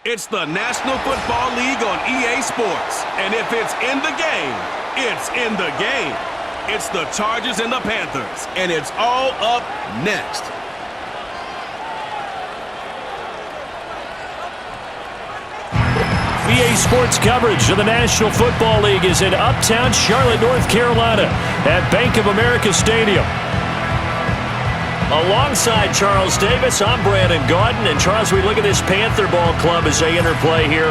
It's the National Football League on EA Sports. And if it's in the game, it's in the game. It's the Chargers and the Panthers. And it's all up next. EA Sports coverage of the National Football League is in uptown Charlotte, North Carolina at Bank of America Stadium. Alongside Charles Davis, I'm Brandon Gaudin. And Charles, we look at this Panther ball club as they interplay here.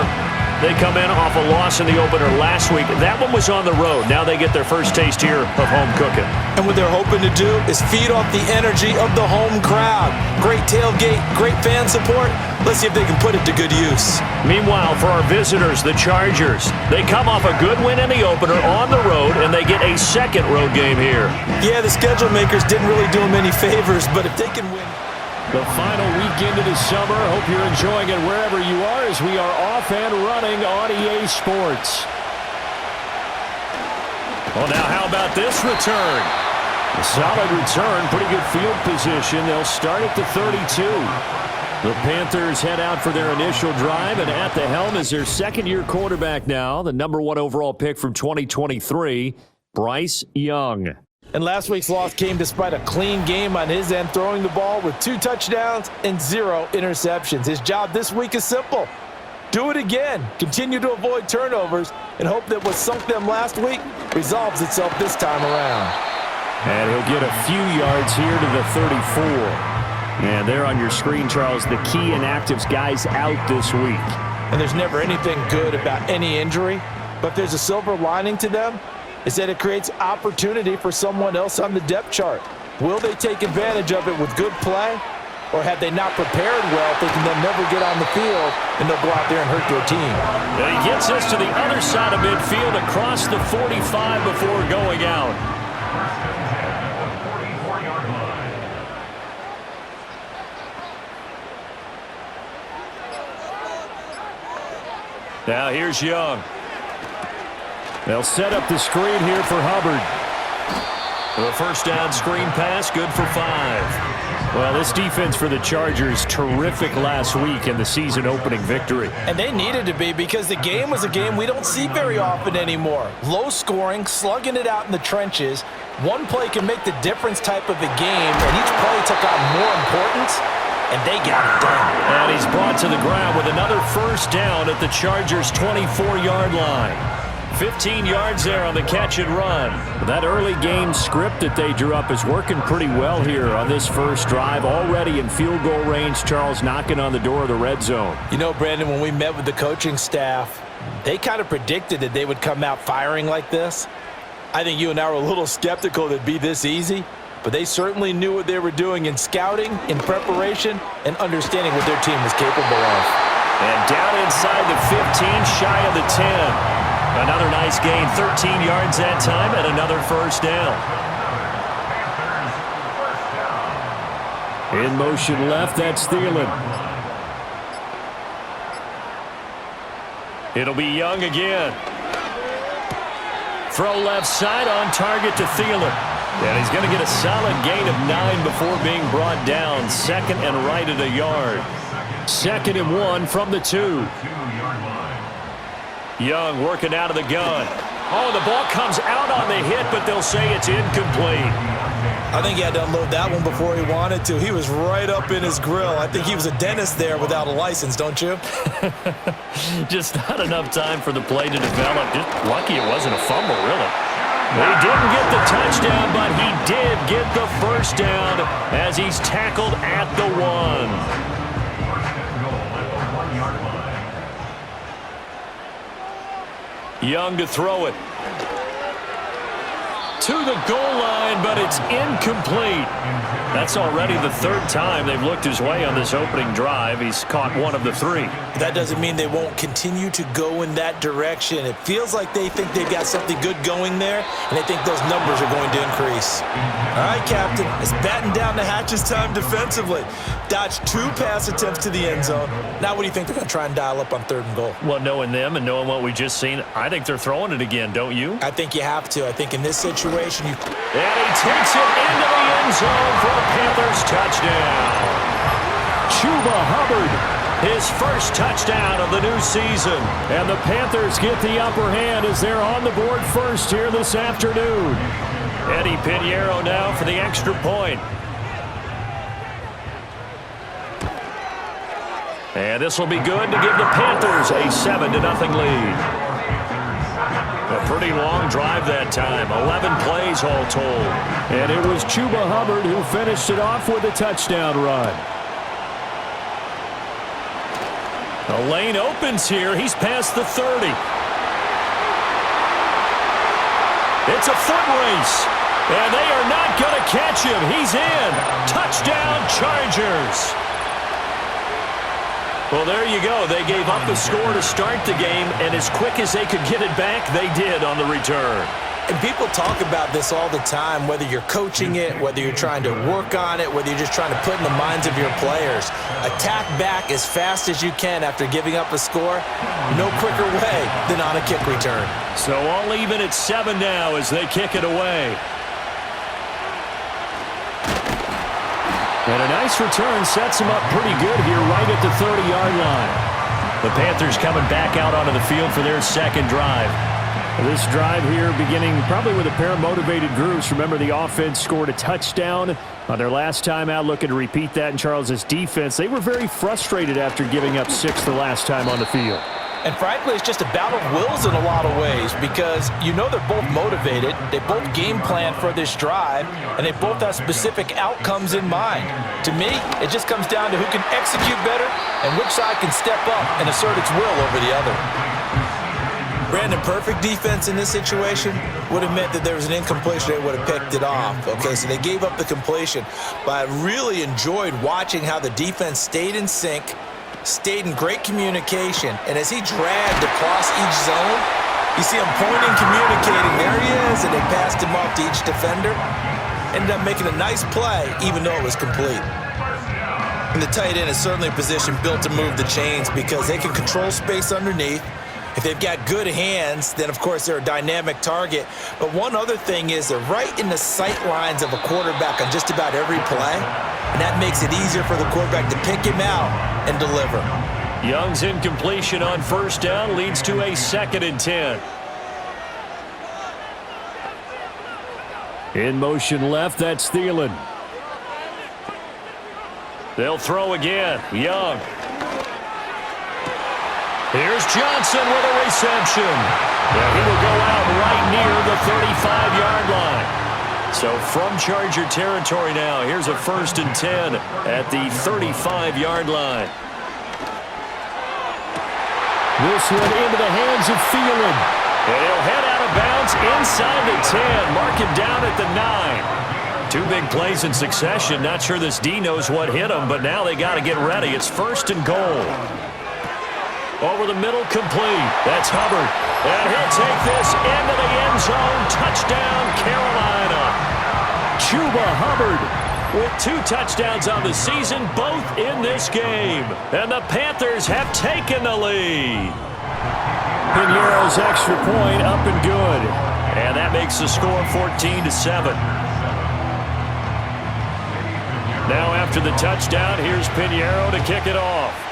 They come in off a loss in the opener last week. That one was on the road. Now they get their first taste here of home cooking. And what they're hoping to do is feed off the energy of the home crowd. Great tailgate, great fan support. Let's see if they can put it to good use. Meanwhile, for our visitors, the Chargers, they come off a good win in the opener on the road, and they get a second road game here. Yeah, the schedule makers didn't really do them any favors, but if they can win. The final weekend of the summer. Hope you're enjoying it wherever you are as we are off and running on EA Sports. Well, now how about this return? A solid return, pretty good field position. They'll start at the 32. The Panthers head out for their initial drive, and at the helm is their second-year quarterback now, the #1 overall pick from 2023, Bryce Young. And last week's loss came despite a clean game on his end, throwing the ball with 2 touchdowns and 0 interceptions. His job this week is simple. Do it again. Continue to avoid turnovers and hope that what sunk them last week resolves itself this time around. And he'll get a few yards here to the 34. And there on your screen, Charles, the key inactives guys out this week. And there's never anything good about any injury, but there's a silver lining to them. Is that it creates opportunity for someone else on the depth chart. Will they take advantage of it with good play, or have they not prepared well, thinking they'll never get on the field, and they'll go out there and hurt their team? And he gets us to the other side of midfield across the 45 before going out. Now here's Young. They'll set up the screen here for Hubbard. The first down screen pass, good for 5. Well, this defense for the Chargers, terrific last week in the season-opening victory. And they needed to be, because the game was a game we don't see very often anymore. Low scoring, slugging it out in the trenches. One play can make the difference type of a game, and each play took on more importance, and they got it done. And he's brought to the ground with another first down at the Chargers' 24-yard line. 15 yards there on the catch and run. That early game script that they drew up is working pretty well here on this first drive. Already in field goal range, Charles, knocking on the door of the red zone. You know, Brandon, when we met with the coaching staff, they kind of predicted that they would come out firing like this. I think you and I were a little skeptical that it'd be this easy, but they certainly knew what they were doing in scouting, in preparation, and understanding what their team was capable of. And down inside the 15, shy of the 10. Another nice gain, 13 yards that time, and another first down. In motion left, that's Thielen. It'll be Young again. Throw left side, on target to Thielen. And he's going to get a solid gain of 9 before being brought down. Second and right at a yard. 2nd and 1 from the 2. Young working out of the gun. Oh, the ball comes out on the hit, but they'll say it's incomplete. I think he had to unload that one before he wanted to. He was right up in his grill. I think he was a dentist there without a license, don't you? Just not enough time for the play to develop. Just lucky it wasn't a fumble, really. He didn't get the touchdown, but he did get the first down as he's tackled at the 1. Young to throw it. To the goal line, but it's incomplete. That's already the 3rd time they've looked his way on this opening drive. He's caught 1 of the 3. That doesn't mean they won't continue to go in that direction. It feels like they think they've got something good going there, and they think those numbers are going to increase. All right, Captain, it's batten down the hatches time defensively. Dodged 2 pass attempts to the end zone. Now what do you think they're going to try and dial up on 3rd and goal? Well, knowing them and knowing what we just seen, I think they're throwing it again, don't you? I think you have to. I think in this situation, you... And he takes it into the end zone for a Panthers touchdown. Chuba Hubbard his first touchdown of the new season. And the Panthers get the upper hand as they're on the board first here this afternoon. Eddie Pinheiro now for the extra point. And this will be good to give the Panthers a 7-0 lead. A pretty long drive that time, 11 plays all told. And it was Chuba Hubbard who finished it off with a touchdown run. The lane opens here. He's past the 30. It's a foot race. And they are not going to catch him. He's in. Touchdown, Chargers. Well, there you go. They gave up the score to start the game, and as quick as they could get it back, they did on the return. And people talk about this all the time, whether you're coaching it, whether you're trying to work on it, whether you're just trying to put in the minds of your players. Attack back as fast as you can after giving up a score. No quicker way than on a kick return. So all even at 7 now as they kick it away. And a nice return sets them up pretty good here right at the 30-yard line. The Panthers coming back out onto the field for their second drive. This drive here beginning probably with a pair of motivated groups. Remember, the offense scored a touchdown on their last time out, looking to repeat that in Charles' defense. They were very frustrated after giving up 6 the last time on the field. And frankly, it's just a battle of wills in a lot of ways because you know they're both motivated, they both game plan for this drive, and they both have specific outcomes in mind. To me, it just comes down to who can execute better and which side can step up and assert its will over the other. Brandon, perfect defense in this situation would have meant that there was an incompletion. They would have picked it off. Okay, so they gave up the completion. But I really enjoyed watching how the defense stayed in sync, stayed in great communication, and as he dragged across each zone, you see him pointing, communicating. There he is, and they passed him off to each defender. Ended up making a nice play, even though it was complete. And the tight end is certainly a position built to move the chains because they can control space underneath. If they've got good hands, then, of course, they're a dynamic target. But one other thing is they're right in the sight lines of a quarterback on just about every play, and that makes it easier for the quarterback to pick him out and deliver. Young's incompletion on first down leads to a 2nd and 10. In motion left, that's Thielen. They'll throw again. Young. Here's Johnson with a reception. Yeah, he will go out right near the 35-yard line. So from Charger territory now, here's a 1st and 10 at the 35-yard line. This one into the hands of Thielen. And he'll head out of bounds inside the 10. Mark him down at the 9. 2 big plays in succession. Not sure this D knows what hit him, but now they got to get ready. It's 1st and goal. Over the middle, complete. That's Hubbard. And he'll take this into the end zone. Touchdown, Carolina. Chuba Hubbard with 2 touchdowns on the season, both in this game. And the Panthers have taken the lead. Pinheiro's extra point up and good. And that makes the score 14-7. Now after the touchdown, here's Pinheiro to kick it off.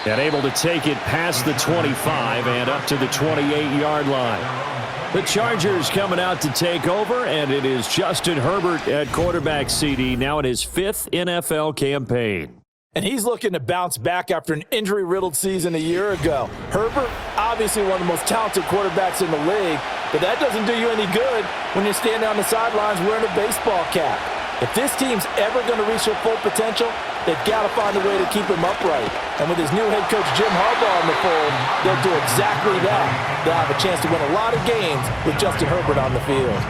And able to take it past the 25 and up to the 28-yard line. The Chargers coming out to take over, and it is Justin Herbert at quarterback CD, now in his 5th NFL campaign. And he's looking to bounce back after an injury-riddled season a year ago. Herbert, obviously one of the most talented quarterbacks in the league, but that doesn't do you any good when you're standing on the sidelines wearing a baseball cap. If this team's ever going to reach their full potential, they've got to find a way to keep him upright. And with his new head coach, Jim Harbaugh, in the fold, they'll do exactly that. They'll have a chance to win a lot of games with Justin Herbert on the field.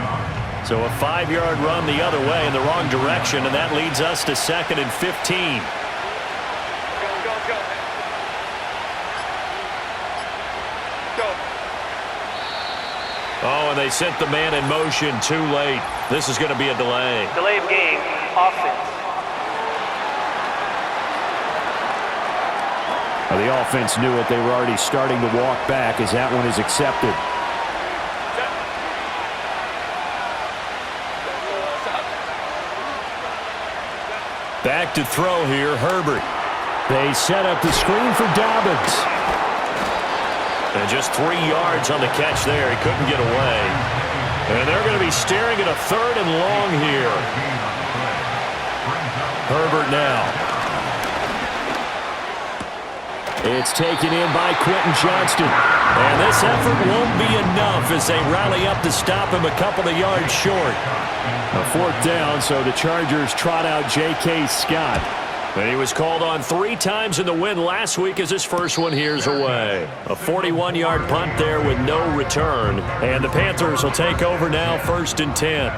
So a 5-yard run the other way in the wrong direction, and that leads us to 2nd and 15. Oh, and they sent the man in motion too late. This is going to be a delay. Delay of game, offense. Well, the offense knew it. They were already starting to walk back as that one is accepted. Back to throw here, Herbert. They set up the screen for Dobbins. And just 3 yards on the catch there. He couldn't get away. And they're going to be staring at a 3rd and long here. Herbert now. It's taken in by Quentin Johnston. And this effort won't be enough as they rally up to stop him a couple of yards short. A 4th down, so the Chargers trot out J.K. Scott. And he was called on 3 times in the win last week as his first one here's away. A 41-yard punt there with no return. And the Panthers will take over now, 1st and 10.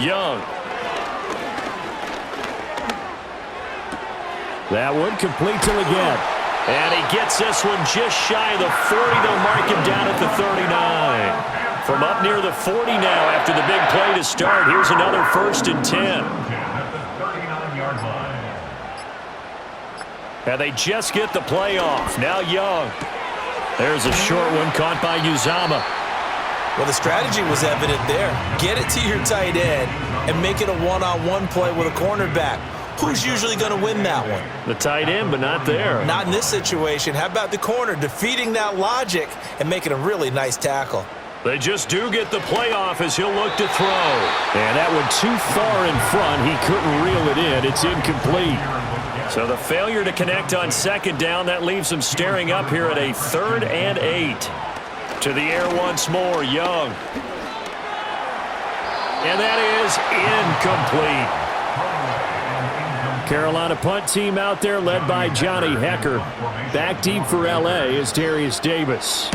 Young. That one complete to Leggett. And he gets this one just shy of the 40. They'll mark him down at the 39. From up near the 40 now after the big play to start. Here's another 1st and 10. And they just get the play off. Now Young. There's a short one caught by Uzomah. Well, the strategy was evident there. Get it to your tight end and make it a one-on-one play with a cornerback. Who's usually going to win that one? The tight end, but not there. Not in this situation. How about the corner defeating that logic and making a really nice tackle? They just do get the play off as he'll look to throw. And that one too far in front. He couldn't reel it in. It's incomplete. So the failure to connect on 2nd down, that leaves him staring up here at a 3rd and 8. To the air once more, Young. And that is incomplete. Carolina punt team out there led by Johnny Hecker. Back deep for L.A. is Darius Davis.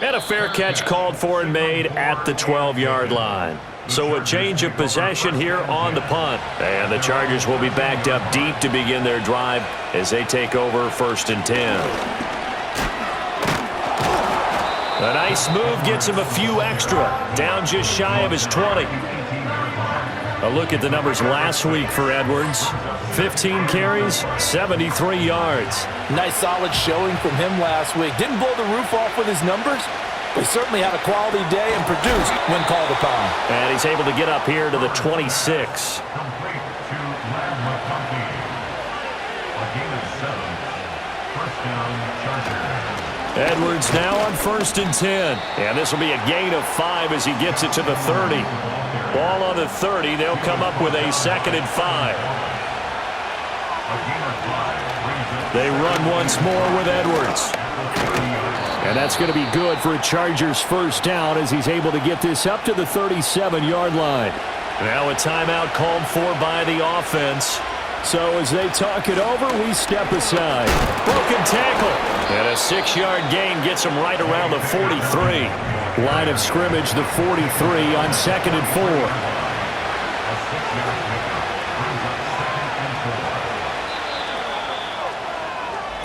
And a fair catch called for and made at the 12-yard line. So a change of possession here on the punt. And the Chargers will be backed up deep to begin their drive as they take over 1st and 10. A nice move gets him a few extra. Down just shy of his 20. A look at the numbers last week for Edwards. 15 carries, 73 yards. Nice solid showing from him last week. Didn't blow the roof off with his numbers, but he certainly had a quality day and produced when called upon. And he's able to get up here to the 26. Edwards now on 1st and 10. And this will be a gain of 5 as he gets it to the 30. Ball on the 30. They'll come up with a 2nd and 5. They run once more with Edwards. And that's going to be good for a Chargers 1st down as he's able to get this up to the 37-yard line. Now a timeout called for by the offense. So as they talk it over, we step aside. Broken tackle. And a 6-yard gain gets him right around the 43. Line of scrimmage, the 43 on 2nd and 4.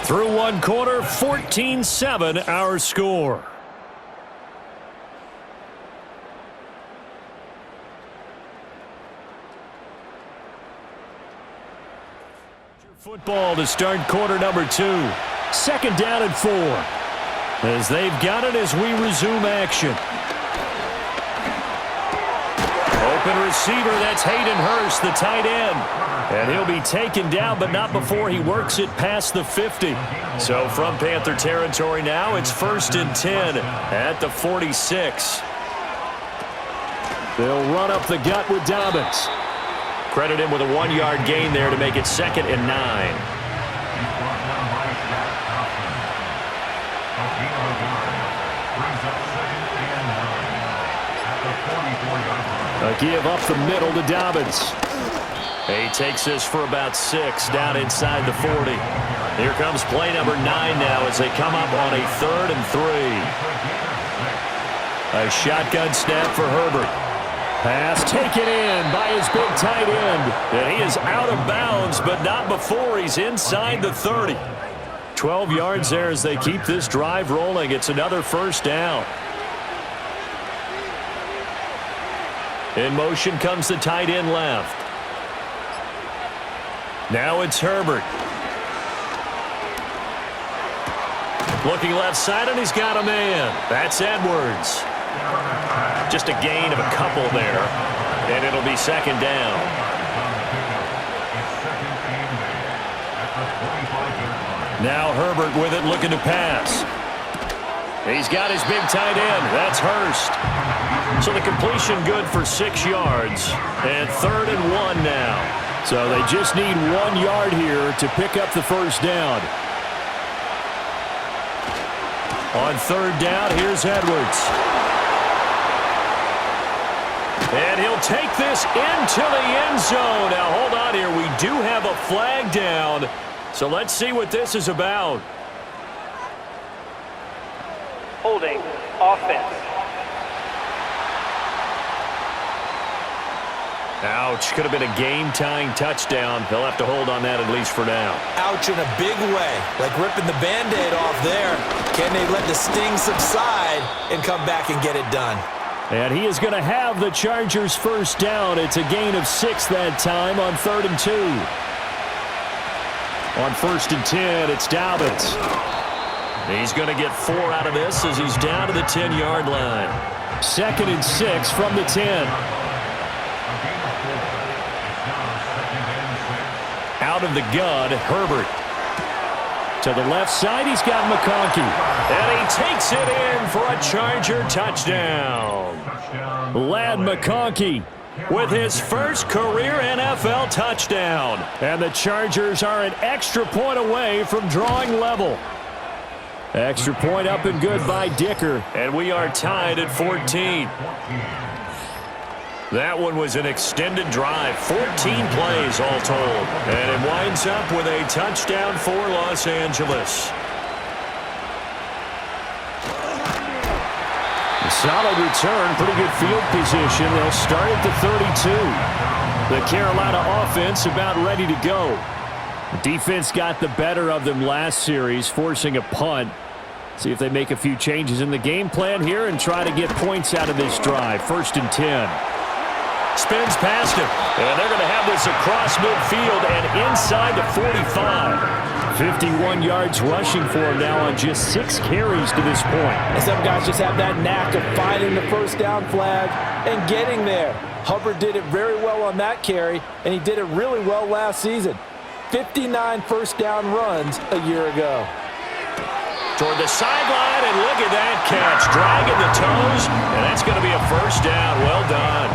Through one quarter, 14-7 our score. Football to start quarter number 2. 2nd down and 4. As they've got it as we resume action. Open receiver, that's Hayden Hurst, the tight end. And he'll be taken down, but not before he works it past the 50. So from Panther territory now, it's 1st and 10 at the 46. They'll run up the gut with Dobbins. Credit him with a 1-yard gain there to make it 2nd and 9. A give up the middle to Dobbins. He takes this for about 6 down inside the 40. Here comes play number 9 now as they come up on a 3rd and 3. A shotgun snap for Herbert. Pass taken in by his big tight end. And he is out of bounds, but not before he's inside the 30. 12 yards there as they keep this drive rolling. It's another 1st down. In motion comes the tight end left. Now it's Herbert. Looking left side, and he's got a man. That's Edwards. Just a gain of a couple there, and it'll be second down. Now Herbert with it, looking to pass. He's got his big tight end. That's Hurst. So the completion good for 6 yards. And 3rd and 1 now. So they just need 1 yard here to pick up the first down. On 3rd down, here's Edwards. And he'll take this into the end zone. Now hold on here. We do have a flag down. So let's see what this is about. Holding offense. Ouch. Could have been a game-tying touchdown. They'll have to hold on that at least for now. Ouch in a big way. Like ripping the Band-Aid off there. Can they let the sting subside and come back and get it done? And he is going to have the Chargers first down. It's a gain of 6 that time on 3rd and 2. On 1st and 10, it's Dobbins. He's going to get 4 out of this as he's down to the 10-yard line. 2nd and 6 from the 10. Out of the gun, Herbert. To the left side, he's got McConkey. And he takes it in for a Charger touchdown. Lad McConkey with his first career NFL touchdown. And the Chargers are an extra point away from drawing level. Extra point up and good by Dicker. And we are tied at 14. That one was an extended drive, 14 plays all told. And it winds up with a touchdown for Los Angeles. A solid return, pretty good field position. They'll start at the 32. The Carolina offense about ready to go. The defense got the better of them last series, forcing a punt. See if they make a few changes in the game plan here and try to get points out of this drive. 1st and 10. Spins past him, and they're going to have this across midfield and inside the 45. 51 yards rushing for him now on just 6 carries to this point. And some guys just have that knack of finding the first down flag and getting there. Hubbard did it very well on that carry, and he did it really well last season. 59 first down runs a year ago. Toward the sideline, and look at that catch. Dragging the toes, and that's going to be a first down. Well done.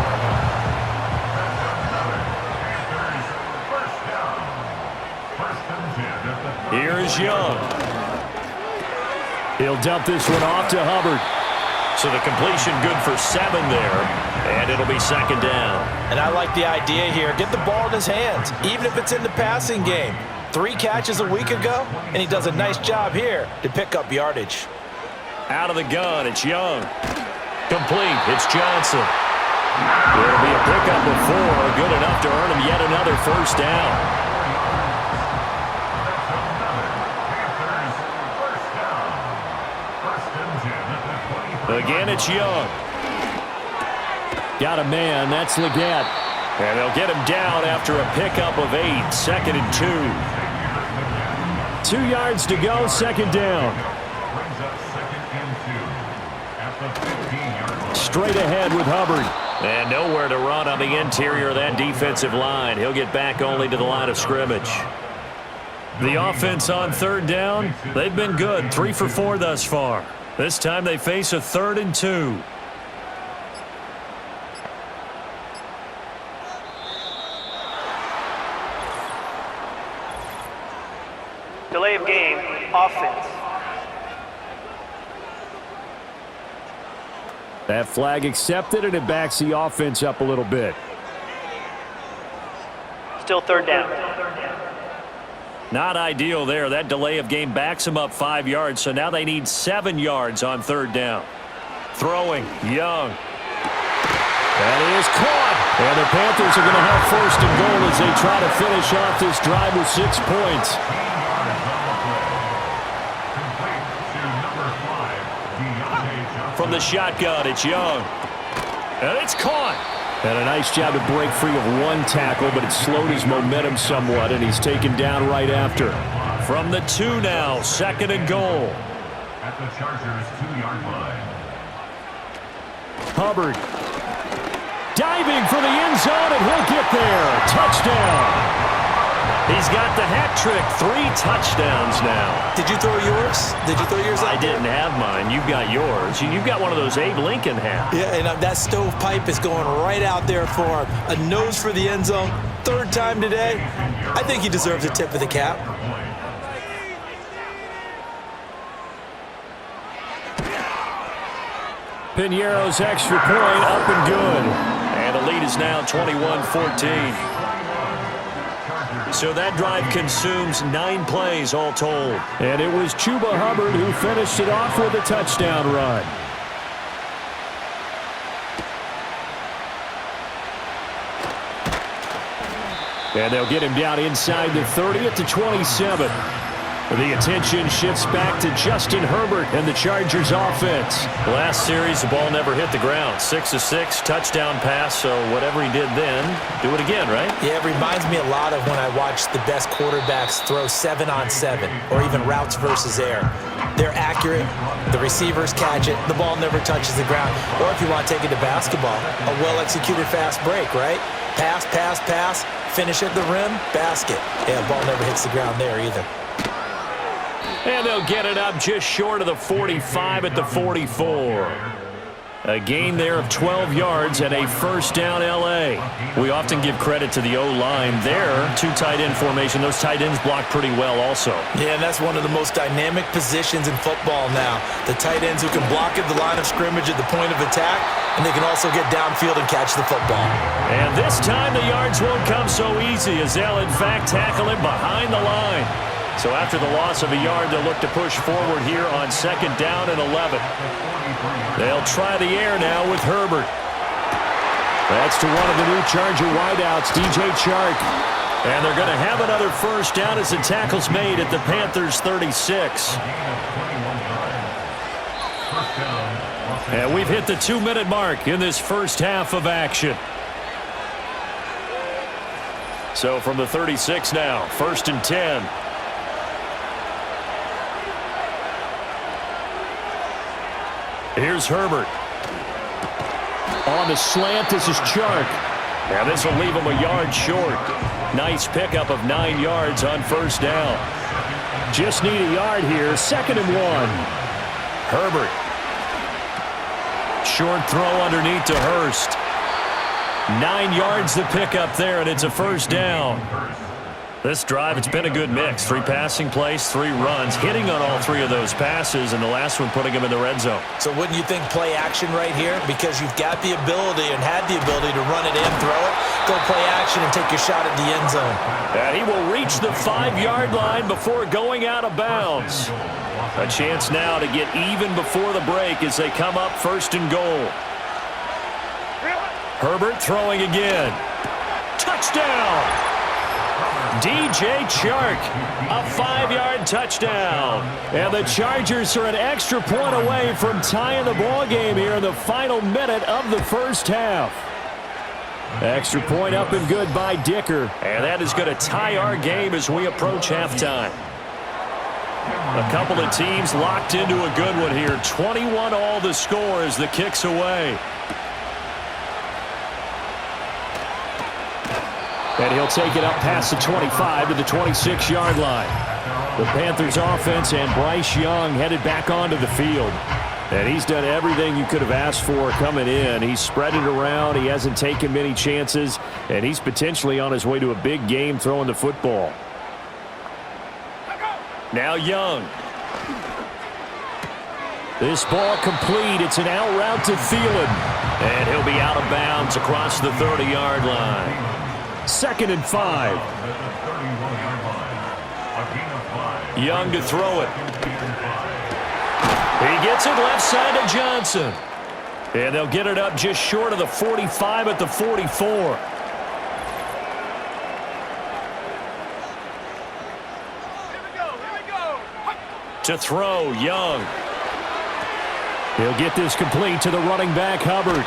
Here is Young. He'll dump this one off to Hubbard. So the completion good for 7 there, and it'll be 2nd down. And I like the idea here. Get the ball in his hands, even if it's in the passing game. 3 catches a week ago, and he does a nice job here to pick up yardage. Out of the gun, it's Young. Complete, it's Johnson. It'll be a pickup of 4, good enough to earn him yet another first down. Again, it's Young. Got a man. That's Leggett. And they'll get him down after a pickup of 8. 2nd and 2. 2 yards to go. 2nd down. Straight ahead with Hubbard. And nowhere to run on the interior of that defensive line. He'll get back only to the line of scrimmage. The offense on 3rd down, they've been good. 3 for 4 thus far. This time they face a 3rd and 2. Delay of game, offense. That flag accepted, and it backs the offense up a little bit. Still 3rd down. Not ideal there. That delay of game backs them up 5 yards, so now they need 7 yards on 3rd down. Throwing, Young. That is caught. And the Panthers are going to have 1st and goal as they try to finish off this drive with 6 points. From the shotgun, it's Young. And it's caught. And a nice job to break free of 1 tackle, but it slowed his momentum somewhat, and he's taken down right after. From the 2 now, 2nd and goal. at the Chargers' 2-yard line. Hubbard diving for the end zone, and he'll get there. Touchdown. He's got the hat trick. 3 touchdowns now. Did you throw yours? Did you throw yours out I didn't have mine. You've got yours. You've got one of those Abe Lincoln hats. Yeah, and that stovepipe is going right out there for him. A nose for the end zone. 3rd time today. I think he deserves a tip of the cap. Piñeiro's extra point up and good. And the lead is now 21-14. So that drive consumes 9 plays all told. And it was Chuba Hubbard who finished it off with a touchdown run. And they'll get him down inside the 30 at the 27. The attention shifts back to Justin Herbert and the Chargers offense. Last series, the ball never hit the ground. 6 of 6, touchdown pass, so whatever he did then, do it again, right? Yeah, it reminds me a lot of when I watched the best quarterbacks throw 7-on-7 or even routes versus air. They're accurate. The receivers catch it. The ball never touches the ground. Or if you want to take it to basketball, a well-executed fast break, right? Pass, pass, pass, finish at the rim, basket. Yeah, the ball never hits the ground there either. And they'll get it up just short of the 45 at the 44. A gain there of 12 yards and a first down L.A. We often give credit to the O-line there. 2 tight end formation. Those tight ends block pretty well also. Yeah, and that's one of the most dynamic positions in football now. The tight ends who can block at the line of scrimmage at the point of attack, and they can also get downfield and catch the football. And this time the yards won't come so easy as they'll in fact tackle him behind the line. So after the loss of a yard, they'll look to push forward here on 2nd down and 11. They'll try the air now with Herbert. That's to one of the new Charger wideouts, DJ Chark. And they're going to have another first down as the tackle's made at the Panthers' 36. And we've hit the 2-minute mark in this first half of action. So from the 36 now, 1st and 10. Here's Herbert. On the slant, this is Chark. And this will leave him a yard short. Nice pickup of 9 yards on first down. Just need a yard here. 2nd and 1. Herbert. Short throw underneath to Hurst. 9 yards to pick up there, and it's a first down. This drive, it's been a good mix. 3 passing plays, 3 runs, hitting on all 3 of those passes, and the last one putting him in the red zone. So wouldn't you think play action right here? Because you've got the ability and had the ability to run it in, throw it, go play action, and take your shot at the end zone. And he will reach the 5-yard line before going out of bounds. A chance now to get even before the break as they come up 1st and goal. Herbert throwing again. Touchdown! DJ Chark, a 5-yard touchdown. And the Chargers are an extra point away from tying the ball game here in the final minute of the first half. Extra point up and good by Dicker. And that is going to tie our game as we approach halftime. A couple of teams locked into a good one here. 21 all the score as the kick's away. And he'll take it up past the 25 to the 26-yard line. The Panthers offense and Bryce Young headed back onto the field. And he's done everything you could have asked for coming in. He's spread it around. He hasn't taken many chances. And he's potentially on his way to a big game throwing the football. Now Young. This ball complete. It's an out route to Thielen. And he'll be out of bounds across the 30-yard line. 2nd and 5. Young to throw it. He gets it left side to Johnson. And they'll get it up just short of the 45 at the 44. To throw, Young. He'll get this complete to the running back, Hubbard.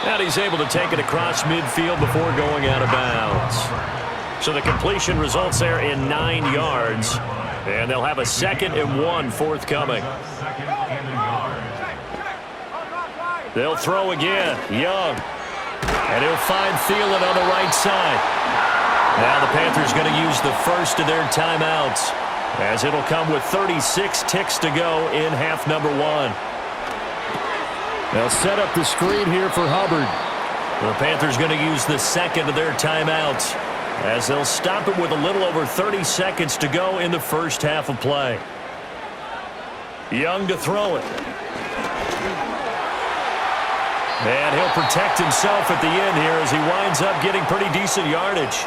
And he's able to take it across midfield before going out of bounds. So the completion results there in 9 yards. And they'll have a 2nd and 1 forthcoming. They'll throw again. Young. And he'll find Thielen on the right side. Now the Panthers going to use the first of their timeouts, as it'll come with 36 ticks to go in half number 1. They'll set up the screen here for Hubbard. The Panthers going to use the second of their timeouts, as they'll stop it with a little over 30 seconds to go in the first half of play. Young to throw it. And he'll protect himself at the end here as he winds up getting pretty decent yardage.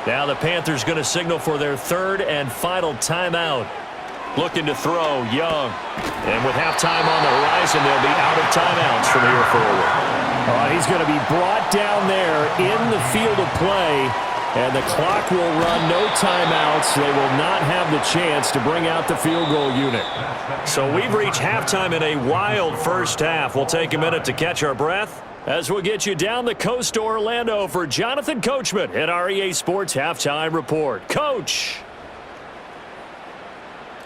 Now the Panthers going to signal for their third and final timeout. Looking to throw, Young. And with halftime on the horizon, they'll be out of timeouts from here forward. He's going to be brought down there in the field of play, and the clock will run, no timeouts. They will not have the chance to bring out the field goal unit. So we've reached halftime in a wild first half. We'll take a minute to catch our breath as we'll get you down the coast to Orlando for Jonathan Coachman at our EA Sports Halftime Report. Coach!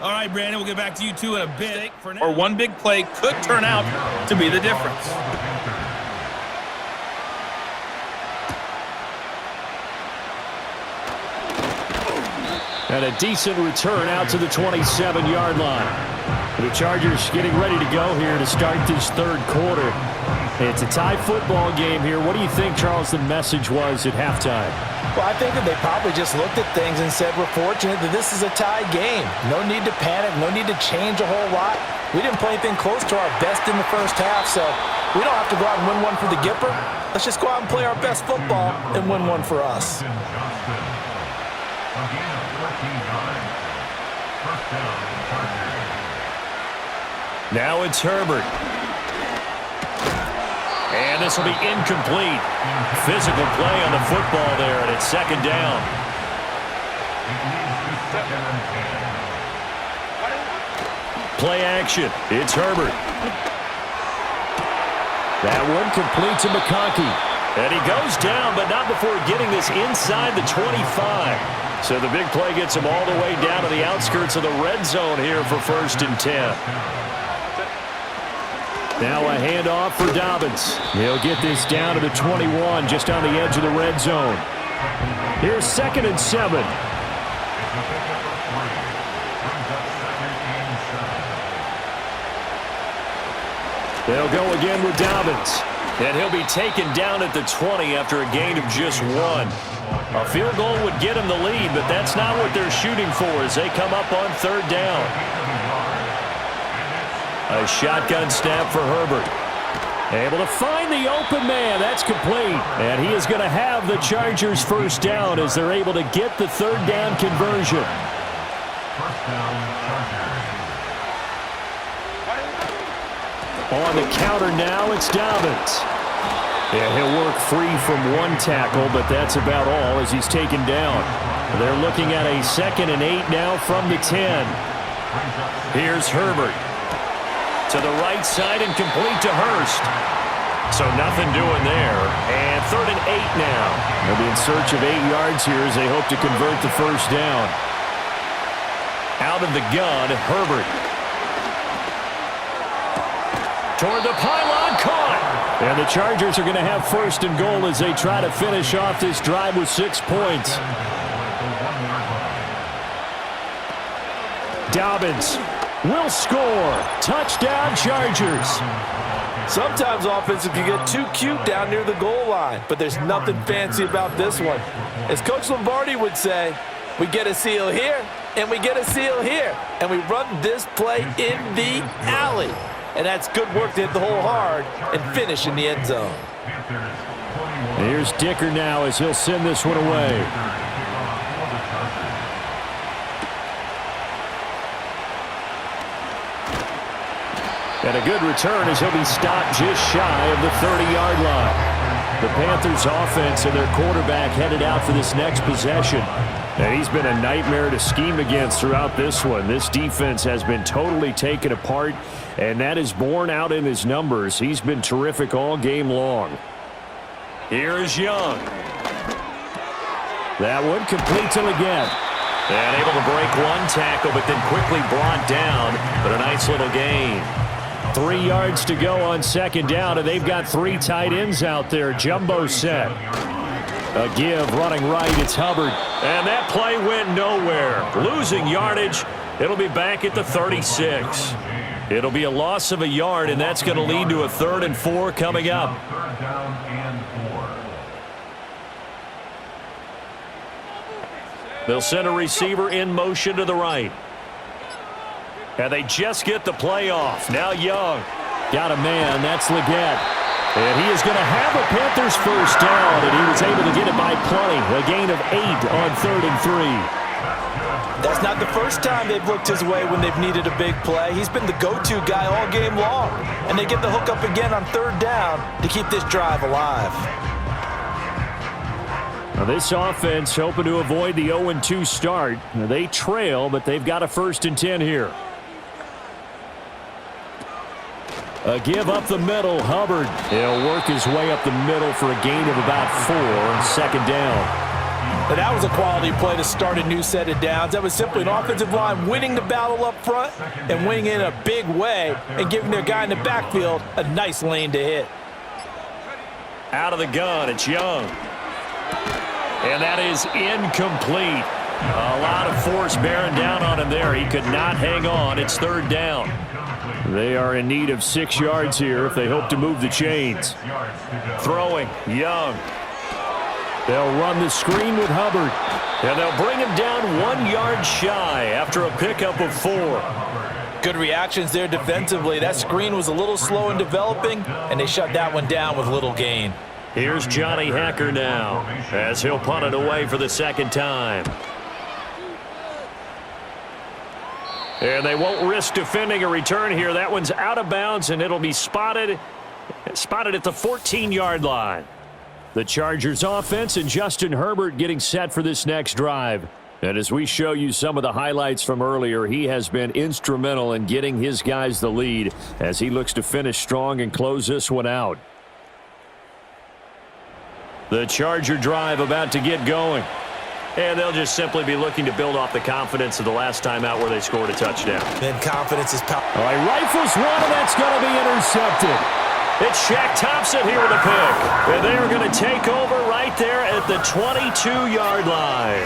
All right, Brandon, we'll get back to you two in a bit. Or one big play could turn out to be the difference. And a decent return out to the 27-yard line. The Chargers getting ready to go here to start this third quarter. It's a tie football game here. What do you think, Charles, the message was at halftime? Well, I think that they probably just looked at things and said, we're fortunate that this is a tie game. No need to panic. No need to change a whole lot. We didn't play anything close to our best in the first half, so we don't have to go out and win one for the Gipper. Let's just go out and play our best football and win one for us. Now it's Herbert. And this will be incomplete. Physical play on the football there, and it's second down. Play action. It's Herbert. That one complete to McConkey. And he goes down, but not before getting this inside the 25. So the big play gets him all the way down to the outskirts of the red zone here for 1st and 10. Now a handoff for Dobbins. He'll get this down to the 21, just on the edge of the red zone. Here's 2nd and 7. They'll go again with Dobbins. And he'll be taken down at the 20 after a gain of just 1. A field goal would get him the lead, but that's not what they're shooting for as they come up on 3rd down. A shotgun snap for Herbert. Able to find the open man. That's complete. And he is going to have the Chargers first down as they're able to get the 3rd down conversion. On the counter now, it's Dobbins. And he'll work free from one tackle, but that's about all as he's taken down. They're looking at a 2nd and 8 now from the 10. Here's Herbert. To the right side and complete to Hurst. So nothing doing there. And 3rd and 8 now. They'll be in search of 8 yards here as they hope to convert the first down. Out of the gun, Herbert. Toward the pylon, caught. And the Chargers are going to have 1st and goal as they try to finish off this drive with 6 points. Dobbins will score. Touchdown, Chargers. Sometimes offensive can get too cute down near the goal line, but there's nothing fancy about this one. As Coach Lombardi would say, we get a seal here, and we get a seal here, and we run this play in the alley. And that's good work to hit the hole hard and finish in the end zone. Here's Dicker now as he'll send this one away. And a good return as he'll be stopped just shy of the 30-yard line. The Panthers offense and their quarterback headed out for this next possession. And he's been a nightmare to scheme against throughout this one. This defense has been totally taken apart, and that is borne out in his numbers. He's been terrific all game long. Here is Young. That one completes him again. And able to break one tackle, but then quickly brought down. But a nice little gain. 3 yards to go on second down, and they've got 3 tight ends out there. Jumbo set. A give, running right, it's Hubbard. And that play went nowhere. Losing yardage. It'll be back at the 36. It'll be a loss of a yard, and that's going to lead to a 3rd and 4 coming up. Third down and 4. They'll send a receiver in motion to the right. And they just get the play off. Now Young. Got a man, that's Leggett. And he is going to have a Panthers first down, and he was able to get it by plenty. A gain of 8 on 3rd and 3. That's not the first time they've looked his way when they've needed a big play. He's been the go-to guy all game long. And they get the hook up again on 3rd down to keep this drive alive. Now this offense hoping to avoid the 0-2 start. Now they trail, but they've got a 1st and 10 here. A give up the middle, Hubbard. He'll work his way up the middle for a gain of about 4 on 2nd down. But that was a quality play to start a new set of downs. That was simply an offensive line winning the battle up front and winning in a big way and giving their guy in the backfield a nice lane to hit. Out of the gun, it's Young. And that is incomplete. A lot of force bearing down on him there. He could not hang on. It's 3rd down. They are in need of 6 yards here if they hope to move the chains. Throwing, Young. They'll run the screen with Hubbard. And they'll bring him down 1 yard shy after a pickup of 4. Good reactions there defensively. That screen was a little slow in developing, and they shut that one down with little gain. Here's Johnny Hacker now as he'll punt it away for the 2nd time. And they won't risk defending a return here. That one's out of bounds, and it'll be spotted at the 14-yard line. The Chargers offense and Justin Herbert getting set for this next drive. And as we show you some of the highlights from earlier, he has been instrumental in getting his guys the lead as he looks to finish strong and close this one out. The Charger drive about to get going. And they'll just simply be looking to build off the confidence of the last time out where they scored a touchdown. Then confidence is power. All right, rifles one, and that's going to be intercepted. It's Shaq Thompson here with a pick. And they are going to take over right there at the 22-yard line.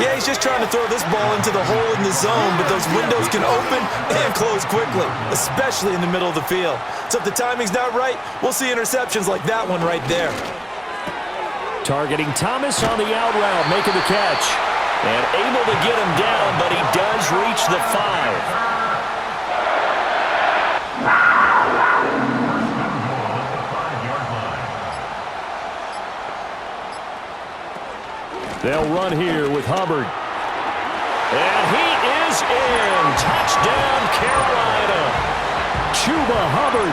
Yeah, he's just trying to throw this ball into the hole in the zone, but those windows can open and close quickly, especially in the middle of the field. So if the timing's not right, we'll see interceptions like that one right there. Targeting Thomas on the out route, making the catch. And able to get him down, but he does reach the 5. They'll run here with Hubbard. And he is in. Touchdown, Carolina. Chuba Hubbard.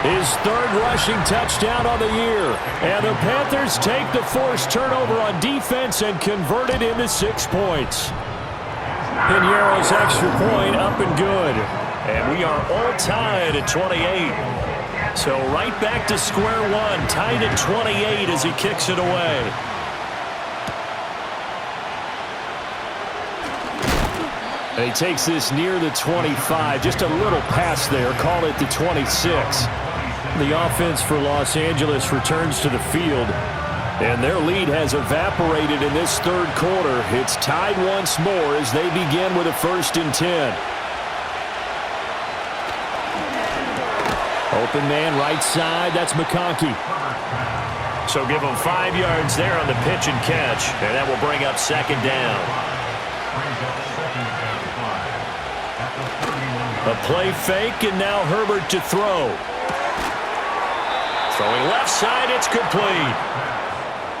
His 3rd rushing touchdown on the year. And the Panthers take the forced turnover on defense and convert it into 6 points. Piñeiro's extra point up and good. And we are all tied at 28. So right back to square one, tied at 28 as he kicks it away. And he takes this near the 25. Just a little pass there. Call it the 26. The offense for Los Angeles returns to the field. And their lead has evaporated in this 3rd quarter. It's tied once more as they begin with a 1st and 10. Open man right side. That's McConkey. So give him 5 yards there on the pitch and catch. And that will bring up 2nd down. A play fake, and now Herbert to throw. Throwing left side, it's complete.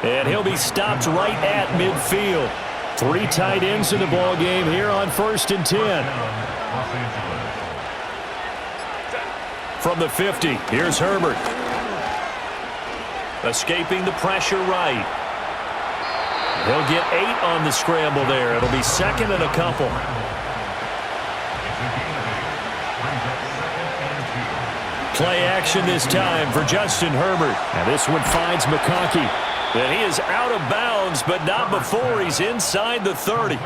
And he'll be stopped right at midfield. 3 tight ends in the ball game here on 1st and 10. From the 50, here's Herbert. Escaping the pressure right. He'll get 8 on the scramble there. It'll be 2nd and a couple. Play action this time for Justin Herbert. And this one finds McConkey. And he is out of bounds, but not before he's inside the 30.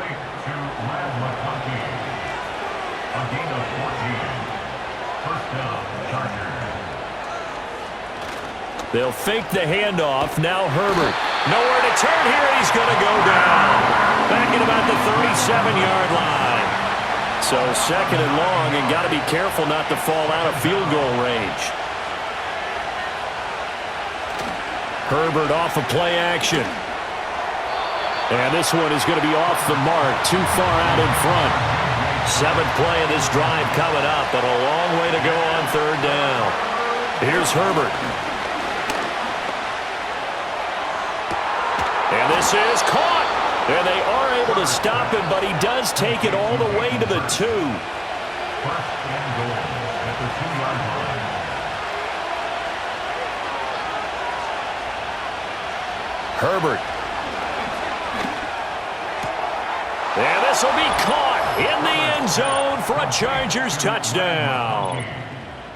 They'll fake the handoff. Now Herbert. Nowhere to turn here. He's going to go down. Back at about the 37-yard line. So second and long, and got to be careful not to fall out of field goal range. Herbert off of play action. And this one is going to be off the mark, too far out in front. Seventh play of this drive coming up, but a long way to go on third down. Here's Herbert. And this is caught. And they are able to stop him, but he does take it all the way to the 2. First and goal at the 2-yard line. Herbert. And this will be caught in the end zone for a Chargers touchdown.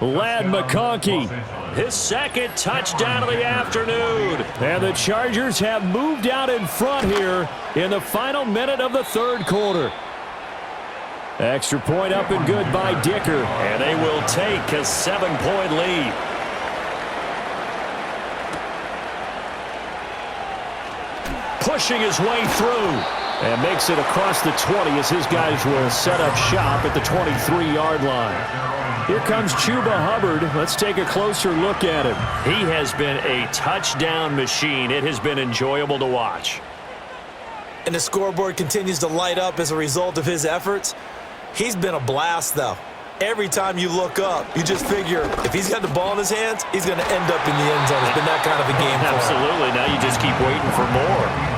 Ladd McConkey, his second touchdown of the afternoon. And the Chargers have moved out in front here in the final minute of the third quarter. Extra point up and good by Dicker. And they will take a 7-point lead. Pushing his way through. And makes it across the 20 as his guys will set up shop at the 23-yard line. Here comes Chuba Hubbard. Let's take a closer look at him. He has been a touchdown machine. It has been enjoyable to watch. And the scoreboard continues to light up as a result of his efforts. He's been a blast, though. Every time you look up, you just figure if he's got the ball in his hands, he's going to end up in the end zone. It's been that kind of a game for him. Absolutely. Now you just keep waiting for more.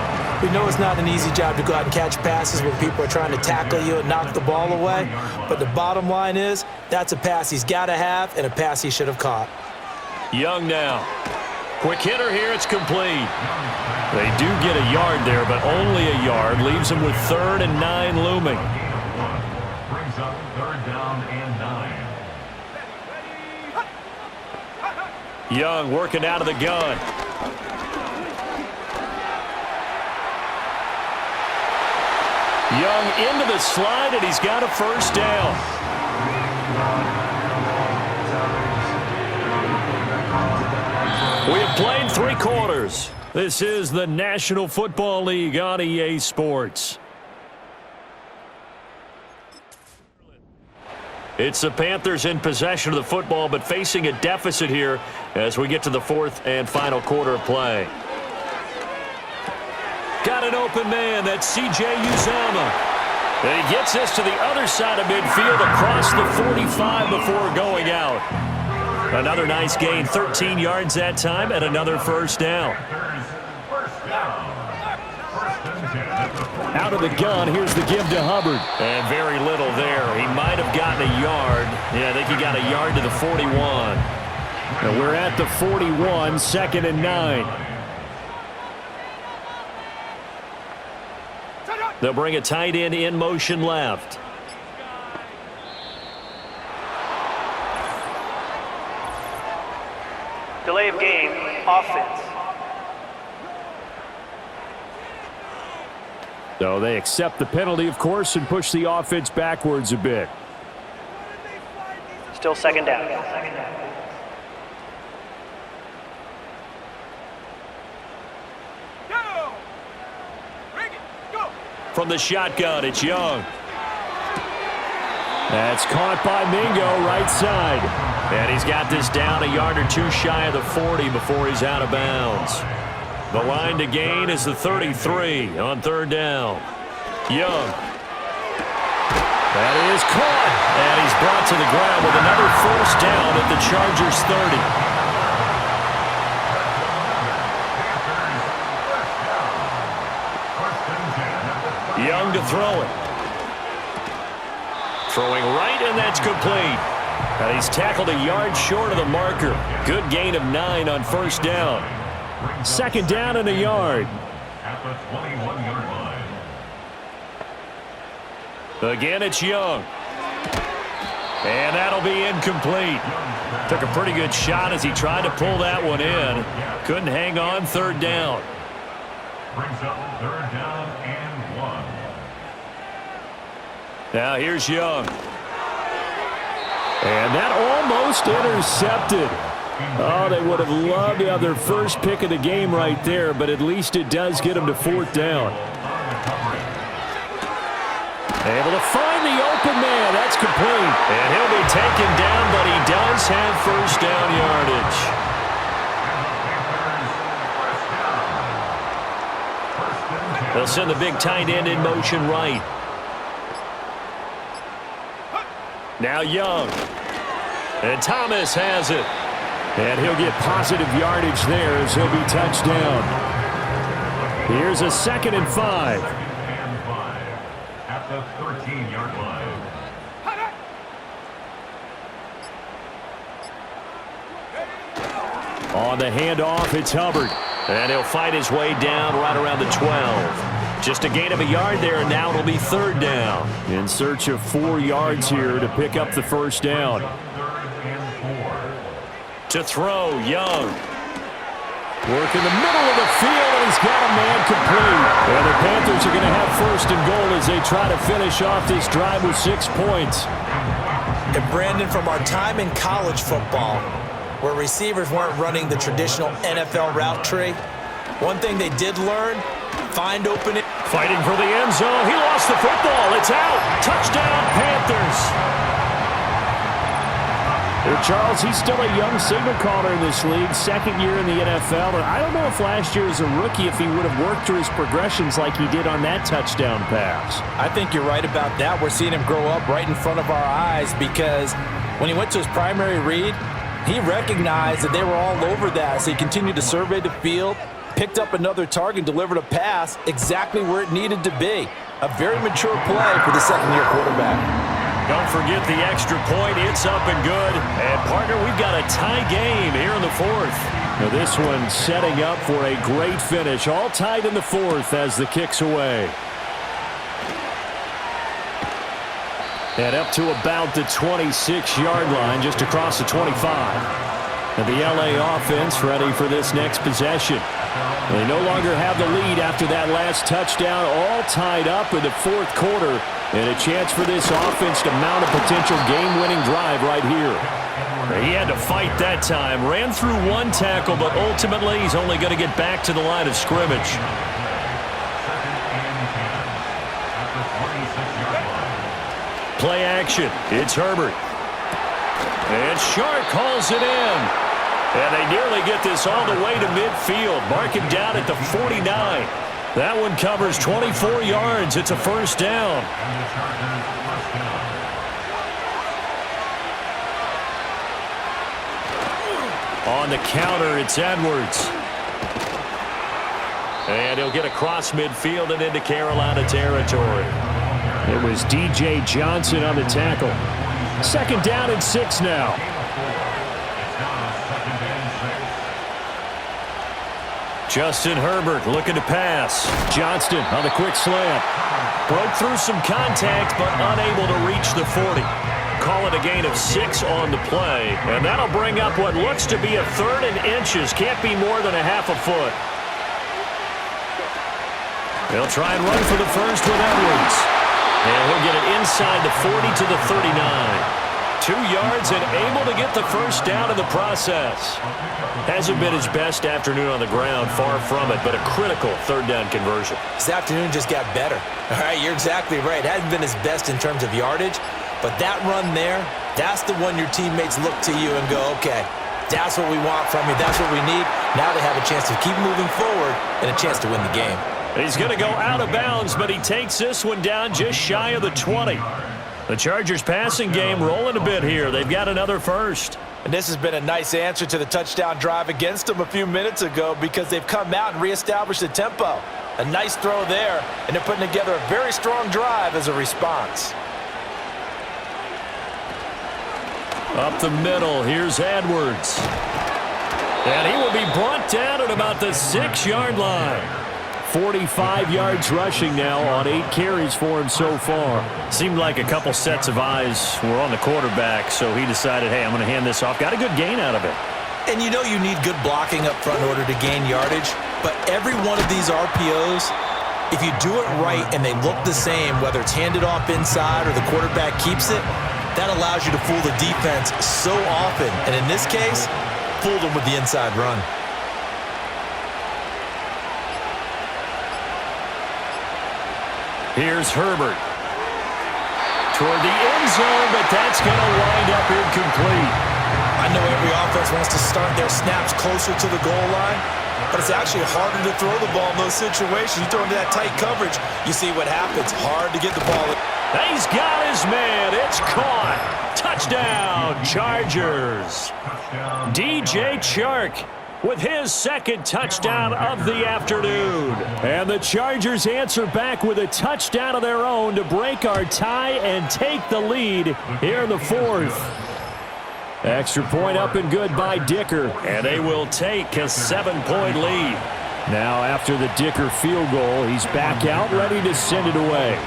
We know it's not an easy job to go out and catch passes when people are trying to tackle you and knock the ball away. But the bottom line is, that's a pass he's got to have and a pass he should have caught. Young now. Quick hitter here. It's complete. They do get a yard there, but only a yard. Leaves them with 3rd and 9 looming. Brings up 3rd down and 9. Young working out of the gun. Young into the slide, and he's got a first down. We have played 3 quarters. This is the National Football League on EA Sports. It's the Panthers in possession of the football, but facing a deficit here as we get to the 4th and final quarter of play. Got an open man. That's C.J. Uzomah. And he gets this to the other side of midfield across the 45 before going out. Another nice gain, 13 yards that time, and another first down. Out of the gun, here's the give to Hubbard. And very little there. He might have gotten a yard. Yeah, I think he got a yard to the 41. And we're at the 41, 2nd and 9. They'll bring a tight end in motion left. Delay of game, offense. So they accept the penalty, of course, and push the offense backwards a bit. Still 2nd down. From the shotgun, it's Young. That's caught by Mingo, right side. And he's got this down a yard or 2 shy of the 40 before he's out of bounds. The line to gain is the 33 on 3rd down. Young. That is caught. And he's brought to the ground with another first down at the Chargers 30. Young to throw it. Throwing right, and that's complete. And he's tackled a yard short of the marker. Good gain of 9 on first down. 2nd down and a yard. At the 21-yard line. Again, it's Young. And that'll be incomplete. Took a pretty good shot as he tried to pull that one in. Couldn't hang on, 3rd down. Brings up 3rd down and 1. Now here's Young. And that almost intercepted. Oh, they would have loved to have their first pick of the game right there, but at least it does get them to 4th down. Able to find the open man. That's complete. And he'll be taken down, but he does have first down yardage. They'll send the big tight end in motion right. Now Young. And Thomas has it. And he'll get positive yardage there as he'll be touched down. Here's a 2nd and 5. At the 13-yard line. On the handoff, it's Hubbard. And he'll fight his way down right around the 12. Just a gain of a yard there, and now it'll be 3rd down. In search of 4 yards here to pick up the first down. 3rd and 4. To throw, Young. Work in the middle of the field, and he's got a man complete. And the Panthers are going to have 1st and goal as they try to finish off this drive with 6 points. And Brandon, from our time in college football, where receivers weren't running the traditional NFL route tree, one thing they did learn, find opening. Fighting for the end zone. He lost the football. It's out. Touchdown, Panthers. Charles, he's still a young signal caller in this league, 2nd year in the NFL. And I don't know if last year as a rookie if he would have worked through his progressions like he did on that touchdown pass. I think you're right about that. We're seeing him grow up right in front of our eyes because when he went to his primary read, he recognized that they were all over that. So he continued to survey the field, picked up another target, delivered a pass exactly where it needed to be. A very mature play for the 2nd-year quarterback. Don't forget the extra point. It's up and good. And, partner, we've got a tie game here in the 4th. Now this one setting up for a great finish. All tied in the 4th as the kick's away. And up to about the 26-yard line, just across the 25. And the LA offense ready for this next possession. They no longer have the lead after that last touchdown, all tied up in the 4th quarter. And a chance for this offense to mount a potential game-winning drive right here. He had to fight that time. Ran through 1 tackle, but ultimately he's only going to get back to the line of scrimmage. Play action. It's Herbert. And Shark calls it in. And they nearly get this all the way to midfield. Mark him down at the 49. That one covers 24 yards. It's a first down. On the counter, it's Edwards. And he'll get across midfield and into Carolina territory. It was DJ Johnson on the tackle. 2nd down and 6 now. Justin Herbert looking to pass. Johnston on the quick slant. Broke through some contact, but unable to reach the 40. Call it a gain of 6 on the play. And that'll bring up what looks to be a 3rd and inches. Can't be more than a half a foot. They'll try and run for the first with Edwards. And he'll get it inside the 40 to the 39. 2 yards and able to get the first down in the process. Hasn't been his best afternoon on the ground, far from it, but a critical 3rd down conversion. This afternoon just got better. All right, you're exactly right. Hasn't been his best in terms of yardage, but that run there, that's the one your teammates look to you and go, okay, that's what we want from you. That's what we need. Now they have a chance to keep moving forward and a chance to win the game. He's going to go out of bounds, but he takes this one down just shy of the 20. The Chargers passing game rolling a bit here. They've got another first. And this has been a nice answer to the touchdown drive against them a few minutes ago because they've come out and reestablished the tempo. A nice throw there, and they're putting together a very strong drive as a response. Up the middle, here's Edwards. And he will be brought down at about the 6-yard line. 45 yards rushing now on 8 carries for him so far. Seemed like a couple sets of eyes were on the quarterback, so he decided, hey, I'm going to hand this off. Got a good gain out of it. And you know you need good blocking up front in order to gain yardage, but every one of these RPOs, if you do it right and they look the same, whether it's handed off inside or the quarterback keeps it, that allows you to fool the defense so often. And in this case, fooled him with the inside run. Here's Herbert. Toward the end zone, but that's going to wind up incomplete. I know every offense wants to start their snaps closer to the goal line, but it's actually harder to throw the ball in those situations. You throw into that tight coverage, you see what happens. Hard to get the ball. He's got his man. It's caught. Touchdown, Chargers. DJ Chark with his second touchdown of the afternoon. And the Chargers answer back with a touchdown of their own to break our tie and take the lead here in the fourth. Extra point up and good by Dicker. And they will take a 7-point lead. Now after the Dicker field goal, he's back out ready to send it away.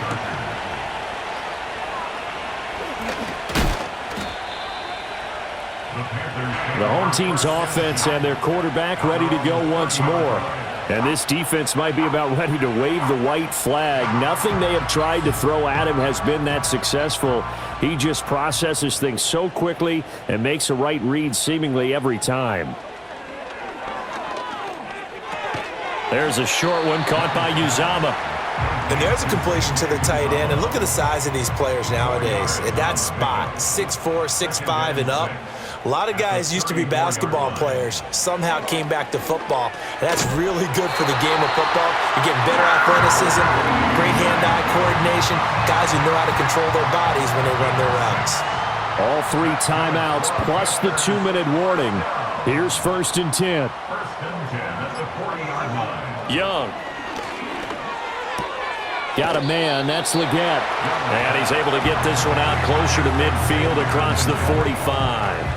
The home team's offense and their quarterback ready to go once more. And this defense might be about ready to wave the white flag. Nothing they have tried to throw at him has been that successful. He just processes things so quickly and makes a right read seemingly every time. There's a short one caught by Uzama. And there's a completion to the tight end. And look at the size of these players nowadays. At that spot, 6'4", 6'5", and up. A lot of guys used to be basketball players, somehow came back to football. And that's really good for the game of football. You're getting better athleticism, great hand-eye coordination, guys who know how to control their bodies when they run their routes. All 3 timeouts plus the 2-minute warning. Here's 1st and 10. 1st and 10 at the 40-yard line. Young. Got a man, that's Leggett. And he's able to get this one out closer to midfield across the 45.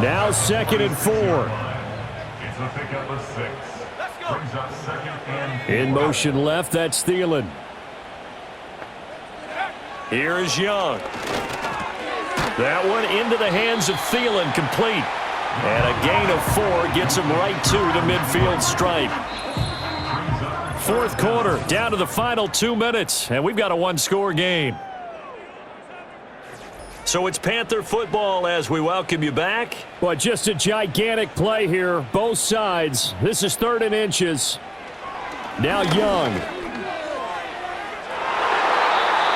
Now 2nd and 4. It's a pickup of 6. Brings up 2nd and 4. In motion left, that's Thielen. Here is Young. That one into the hands of Thielen, complete. And a gain of 4 gets him right to the midfield stripe. 4th quarter, down to the final 2 minutes, and we've got a 1-score game. So it's Panther football as we welcome you back. But just a gigantic play here, both sides. This is 3rd and inches. Now Young.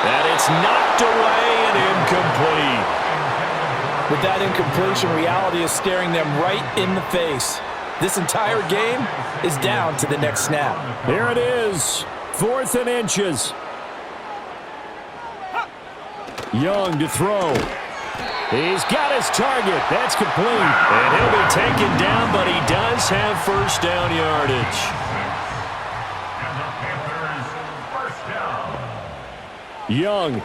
And it's knocked away and incomplete. With that incompletion, reality is staring them right in the face. This entire game is down to the next snap. Here it is, 4th and inches. Young to throw. He's got his target. That's complete. And he'll be taken down, but he does have 1st down yardage. And the Panthers, 1st down. Young.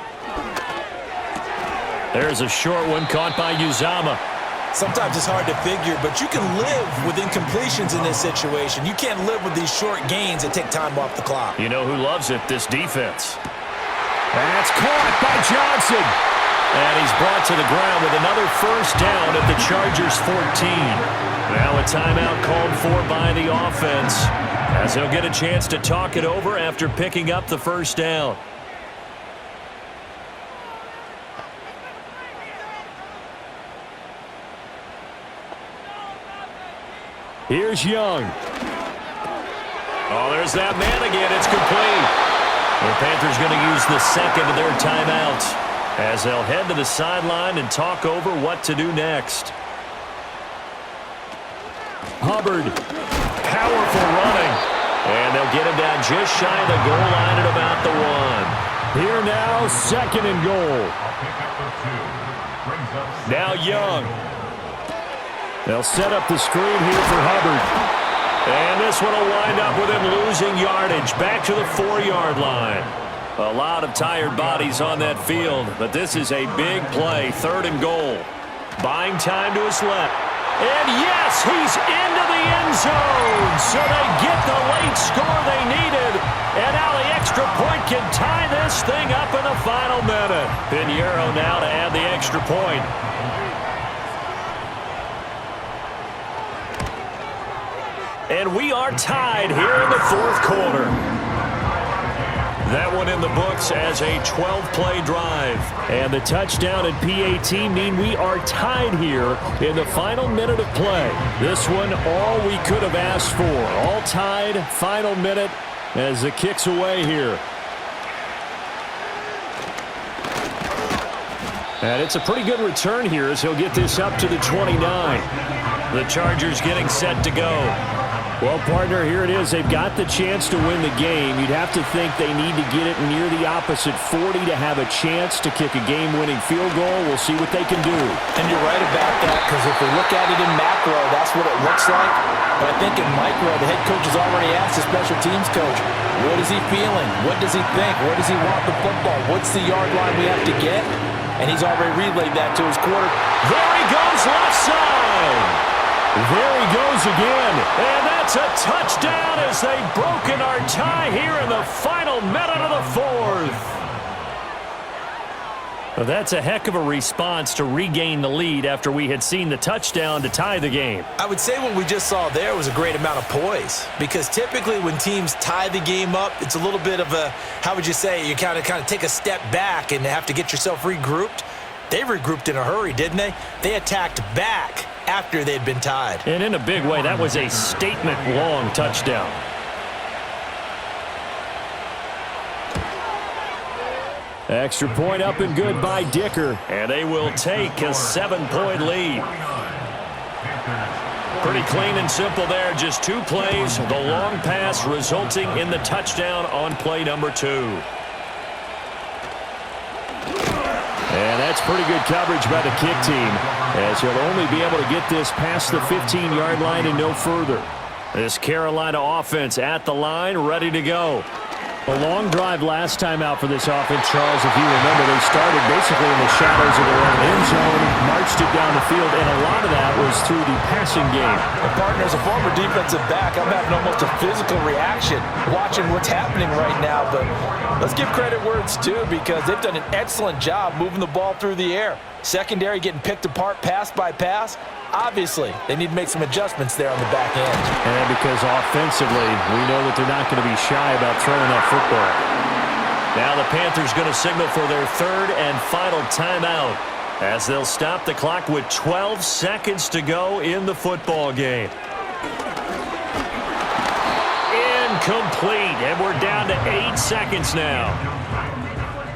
There's a short one caught by Uzama. Sometimes it's hard to figure, but you can live with incompletions in this situation. You can't live with these short gains that take time off the clock. You know who loves it? This defense. That's caught by Johnson. And he's brought to the ground with another 1st down at the Chargers 14. Now a timeout called for by the offense, as they'll get a chance to talk it over after picking up the 1st down. Here's Young. Oh, there's that man again. It's complete. The Panthers going to use the 2nd of their timeouts as they'll head to the sideline and talk over what to do next. Hubbard. Powerful running. And they'll get him down just shy of the goal line at about the 1. Here now, 2nd and goal. Now Young. They'll set up the screen here for Hubbard. And this one will wind up with him losing yardage back to the 4-yard line. A lot of tired bodies on that field, but this is a big play, 3rd and goal. Buying time to his left. And yes, he's into the end zone. So they get the late score they needed. And now the extra point can tie this thing up in the final minute. Pinheiro now to add the extra point. And we are tied here in the 4th quarter. That one in the books as a 12-play drive. And the touchdown and PAT mean we are tied here in the final minute of play. This one, all we could have asked for. All tied, final minute as the kick's away here. And it's a pretty good return here as he'll get this up to the 29. The Chargers getting set to go. Well, partner, here it is. They've got the chance to win the game. You'd have to think they need to get it near the opposite 40 to have a chance to kick a game-winning field goal. We'll see what they can do. And you're right about that, because if we look at it in macro, that's what it looks like. But I think in micro, the head coach has already asked the special teams coach, what is he feeling? What does he think? Where does he want the football? What's the yard line we have to get? And he's already relayed that to his quarter. There he goes, left side. There he goes again. And that's a touchdown as they've broken our tie here in the final minute of the fourth. Well, that's a heck of a response to regain the lead after we had seen the touchdown to tie the game. I would say what we just saw there was a great amount of poise, because typically when teams tie the game up, it's a little bit of a, how would you say, you kind of take a step back and have to get yourself regrouped. They regrouped in a hurry, didn't they? They attacked back after they'd been tied. And in a big way, that was a statement-long touchdown. Extra point up and good by Dicker. And they will take a 7-point lead. Pretty clean and simple there. Just 2 plays. The long pass resulting in the touchdown on play number 2. And that's pretty good coverage by the kick team, as he'll only be able to get this past the 15-yard line and no further. This Carolina offense at the line, ready to go. A long drive last time out for this offense, Charles. If you remember, they started basically in the shadows of their own end zone, marched it down the field, and a lot of that was through the passing game. And partner, as a former defensive back, I'm having almost a physical reaction watching what's happening right now. But let's give credit where it's due, because they've done an excellent job moving the ball through the air. Secondary getting picked apart pass by pass. Obviously, they need to make some adjustments there on the back end. And because offensively, we know that they're not going to be shy about throwing that football. Now the Panthers going to signal for their 3rd and final timeout, as they'll stop the clock with 12 seconds to go in the football game. Incomplete, and we're down to 8 seconds now.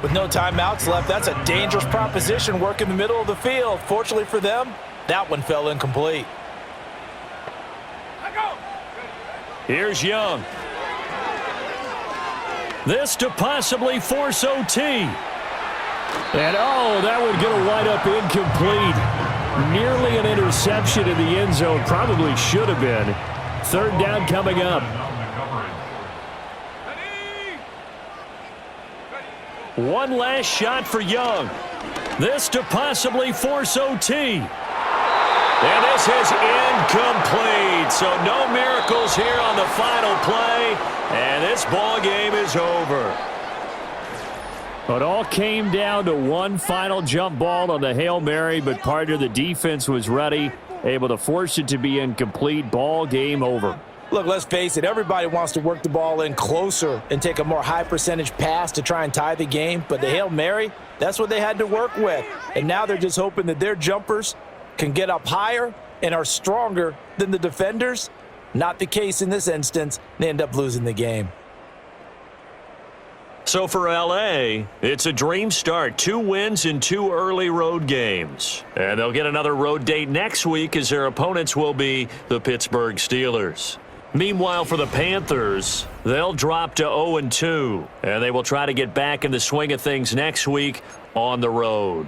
With no timeouts left, that's a dangerous proposition, work in the middle of the field. Fortunately for them, that one fell incomplete. Here's Young. This to possibly force OT. And, oh, that would get a wide up incomplete. Nearly an interception in the end zone. Probably should have been. 3rd down coming up. One last shot for Young. This to possibly force OT. And this is incomplete. So no miracles here on the final play. And this ball game is over. It all came down to one final jump ball on the Hail Mary, but partner, the defense was ready, able to force it to be incomplete. Ball game over. Look, let's face it, everybody wants to work the ball in closer and take a more high-percentage pass to try and tie the game. But the Hail Mary, that's what they had to work with. And now they're just hoping that their jumpers can get up higher and are stronger than the defenders. Not the case in this instance. They end up losing the game. So for LA, it's a dream start. 2 wins in 2 early road games. And they'll get another road date next week, as their opponents will be the Pittsburgh Steelers. Meanwhile, for the Panthers, they'll drop to 0-2, and they will try to get back in the swing of things next week on the road.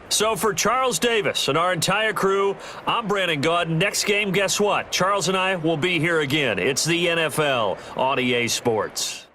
So for Charles Davis and our entire crew, I'm Brandon Gaudin. Next game, guess what? Charles and I will be here again. It's the NFL on EA Sports.